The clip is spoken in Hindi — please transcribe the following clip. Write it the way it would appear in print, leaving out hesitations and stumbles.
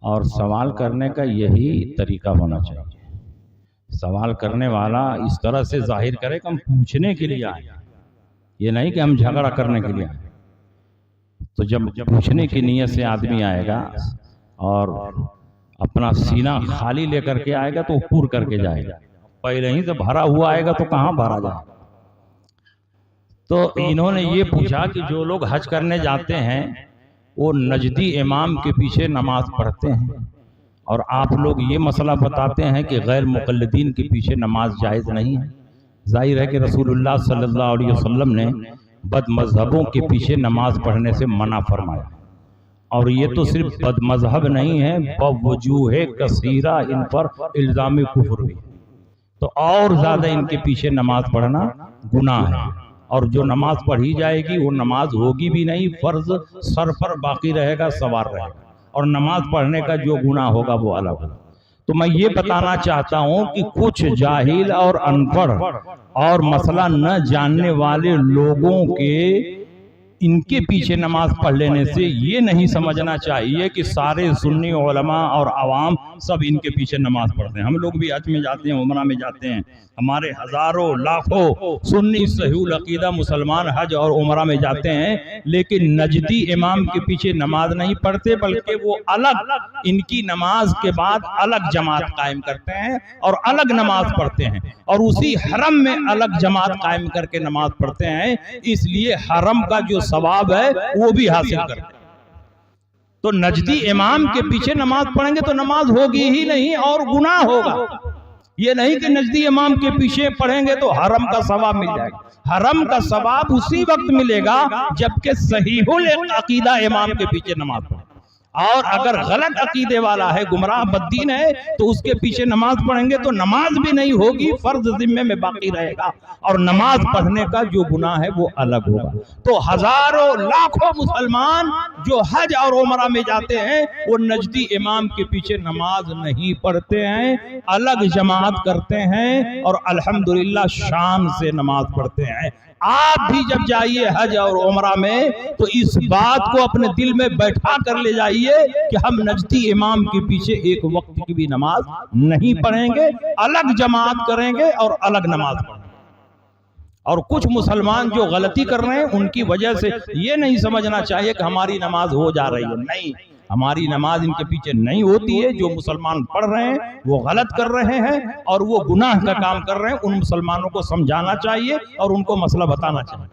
और सवाल करने का यही तरीका होना चाहिए। सवाल करने वाला इस तरह से जाहिर करे कि हम पूछने के लिए आए, ये नहीं कि हम झगड़ा करने के लिए आए। तो जब पूछने की नीयत से आदमी आएगा और अपना सीना खाली लेकर के आएगा तो पूर करके जाएगा। पहले ही से भरा हुआ आएगा तो कहाँ भरा जाएगा। तो इन्होंने ये पूछा कि जो लोग हज करने जाते हैं वो नजदी इमाम के पीछे नमाज पढ़ते हैं, और आप लोग ये मसला बताते हैं कि गैर मुक़ल्लिदीन के पीछे नमाज जायज़ नहीं है। जाहिर है कि रसूलुल्लाह सल्लल्लाहु अलैहि वसल्लम ने बद मजहबों के पीछे नमाज पढ़ने से मना फरमाया, और ये तो सिर्फ बद मजहब नहीं है, बवजूह कसीरा इन पर इल्ज़ाम कुफ्र भी। तो और ज़्यादा इनके पीछे नमाज पढ़ना गुनाह है, और जो नमाज पढ़ी जाएगी वो नमाज होगी भी नहीं, फ़र्ज सर पर बाकी रहेगा, सवार रहेगा, और नमाज पढ़ने का जो गुनाह होगा वो अलग होगा। तो मैं ये बताना चाहता हूँ कि कुछ जाहिल और अनपढ़ और मसला न जानने वाले लोगों के इनके पीछे नमाज पढ़ लेने से ये नहीं समझना चाहिए कि सारे सुन्नी उलमा और आवाम सब इनके पीछे नमाज पढ़ते हैं। हम लोग भी हज में जाते हैं, उमरा में जाते हैं, हमारे हजारों लाखों सुन्नी सहीहुल अकीदा मुसलमान हज और उमरा में जाते हैं, लेकिन नजदी इमाम के पीछे नमाज नहीं पढ़ते, बल्कि वो अलग इनकी नमाज के बाद अलग जमात कायम करते हैं और अलग नमाज पढ़ते हैं, और उसी हरम में अलग जमात कायम करके नमाज पढ़ते हैं, इसलिए हरम का जो सवाब है वो भी हासिल करते हैं। तो नजदी इमाम के पीछे नमाज पढ़ेंगे तो नमाज होगी ही नहीं और गुनाह होगा। ये नहीं कि नजदी इमाम के पीछे पढ़ेंगे तो हरम का सवाब मिल जाएगा। हरम का सवाब उसी वक्त मिलेगा जबकि सहीहुल अकीदा इमाम के पीछे नमाज पढ़े, और अगर गलत अकीदे वाला है, गुमराह बद्दीन है, तो उसके पीछे नमाज पढ़ेंगे तो नमाज भी नहीं होगी, फर्ज जिम्मे में बाकी रहेगा, और नमाज पढ़ने का जो गुनाह है वो अलग होगा। तो हजारों लाखों मुसलमान जो हज और उमरा में जाते हैं वो नजदी इमाम के पीछे नमाज नहीं पढ़ते हैं, अलग जमात करते हैं और अल्हम्दुलिल्लाह शान से नमाज पढ़ते हैं। आप भी जब जाइए हज और उमरा में तो इस बात को अपने दिल में बैठा कर ले जाइए कि हम नजदी इमाम के पीछे एक वक्त की भी नमाज नहीं पढ़ेंगे, अलग जमात करेंगे और अलग नमाज पढ़ेंगे। और कुछ मुसलमान जो गलती कर रहे हैं उनकी वजह से ये नहीं समझना चाहिए कि हमारी नमाज हो जा रही है। नहीं, हमारी नमाज इनके पीछे नहीं होती है। जो मुसलमान पढ़ रहे हैं वो गलत कर रहे हैं और वो गुनाह का काम कर रहे हैं, उन मुसलमानों को समझाना चाहिए और उनको मसला बताना चाहिए।